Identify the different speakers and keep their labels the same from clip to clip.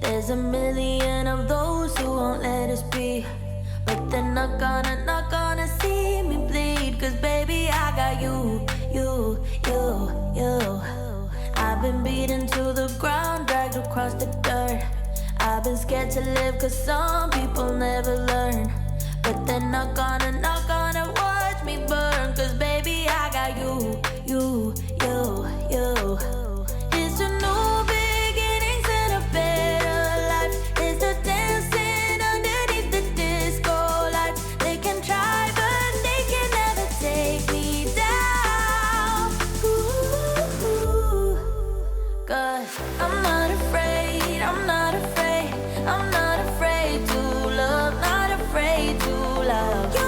Speaker 1: There's a million of those who won't let us be, but they're not gonna see me bleed. Cause baby, I got you. I've been beaten to the ground, dragged across the dirt. I've been scared to live cause some people never learn, but they're not gonna watch me burn. Cause baby, I got you. It's a new beginnings and a better life. It's the dancing underneath the disco lights. They can try but they can never take me down. Ooh, cause I'm not afraid, I'm not afraid, I'm not afraid to love, not afraid to love.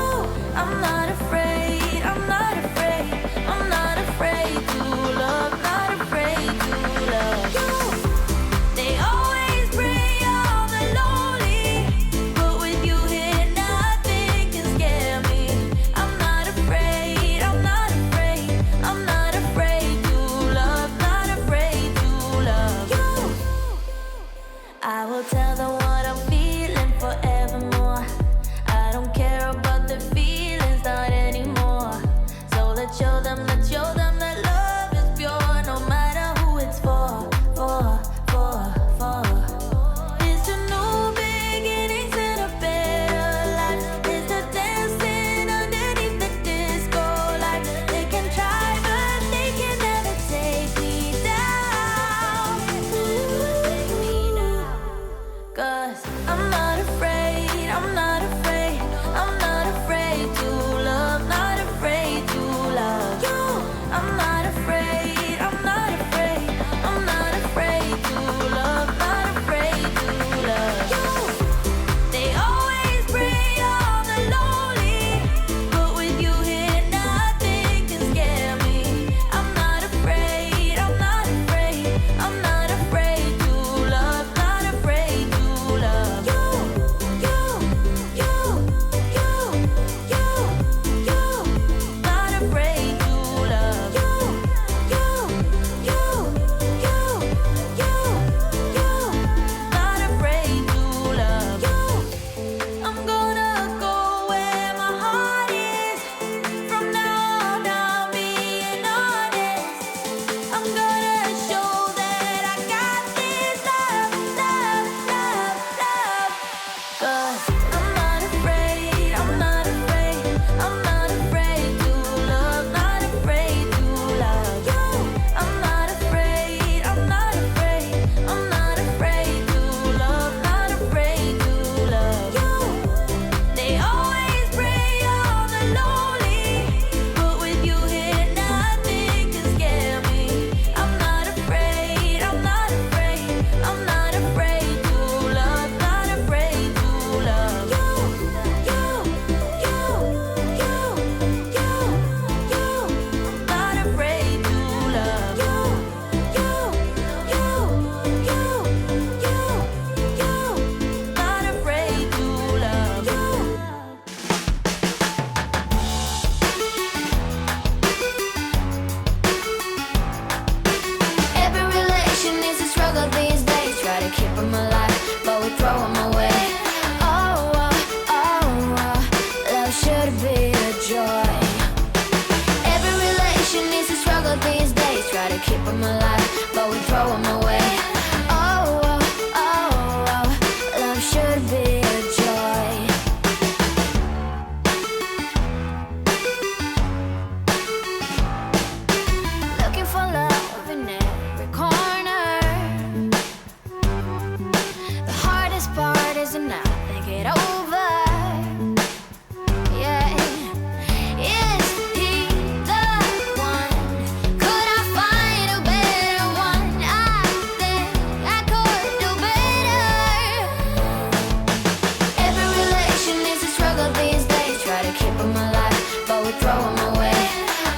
Speaker 1: throw them away.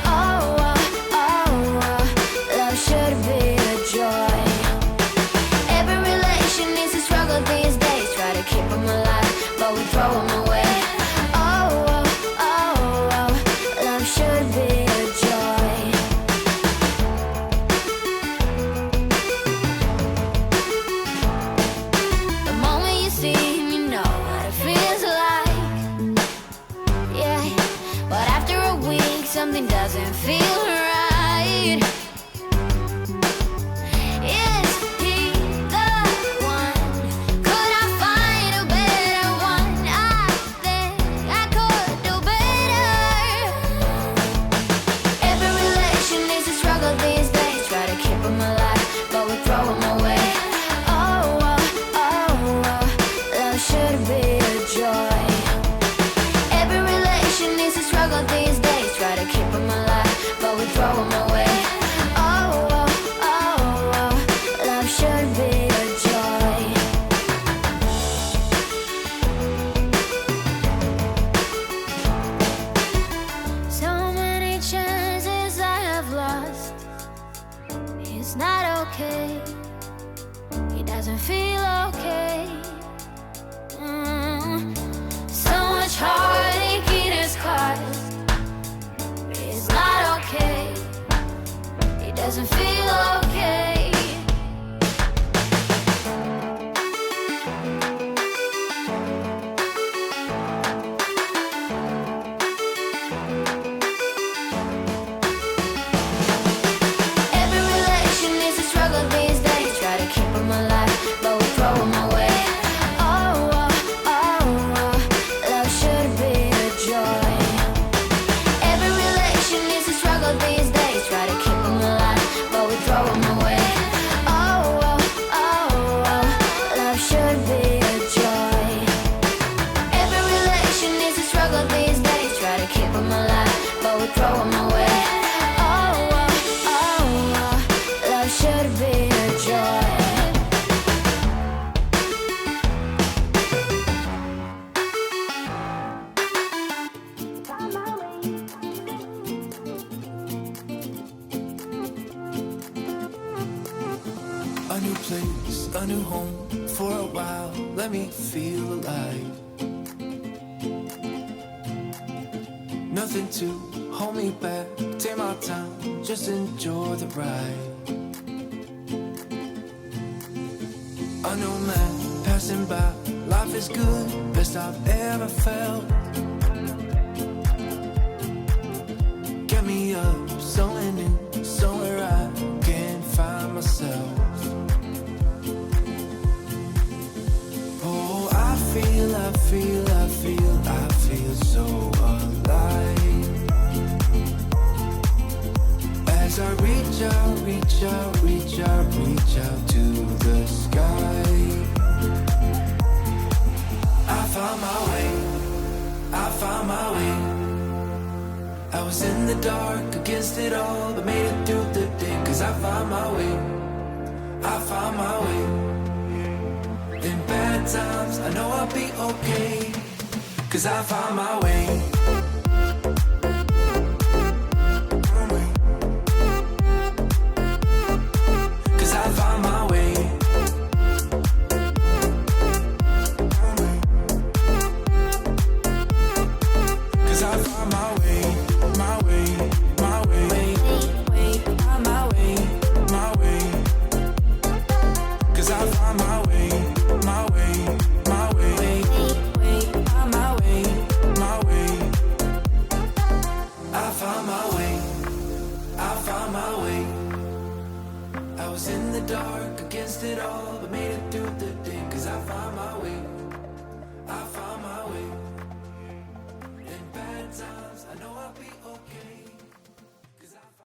Speaker 1: Oh, oh, oh, oh, love should be a joy. Every relation needs a struggle these days. Try to keep them alive, but we throw them away. Oh, oh, oh, oh, love should be a joy. The moment you see him, you know what it feels like. Yeah, but after a week, something doesn't feel right. Is he the one? Could I find a better one? I think I could do better. Every relation needs a struggle these days. Try to keep them alive, but we throw them away. Oh, oh, oh, oh, love should be a joy. Every relation needs a struggle these days. Try to keep them alive, but we throw them away. Oh, oh, oh, oh, love should be a joy. So many chances I have lost. It's not okay. He doesn't feel okay. So much heartache in his cause. It's not okay. He doesn't feel okay. Every relation needs a struggle these days. Try to keep them alive, but we throw them away. Oh, oh, oh, oh, love should be a joy. Every relation needs a struggle these days. Try to keep them alive, but we throw them away. Oh, oh, oh, oh, love should be a joy. Every relation needs a struggle these days. Try to keep them alive, but we throw them away. Oh, oh, oh, oh, love should be a joy.
Speaker 2: A new place, a new home for a while. Let me feel alive. Nothing to hold me back. Take my time, just enjoy the ride. A new man passing by. Life is good, best I've ever felt. Get me up, somewhere new, somewhere I can find myself. Oh, I feel so alive. As I reach out, reach out, reach out, reach out to the sky. I found my way, I found my way. I was in the dark against it all, but made it through the day. Cause I found my way, I found my way. In bad times, I know I'll be okay. Cause I found my way. Cause I found my way. Cause I found my way, my way, my way. Found my way, my way. Cause I found my way, my way, my way. Found my way, my way. I found my way, I found my way. I was in the dark against it all, but made it through the day. Cause I found my way.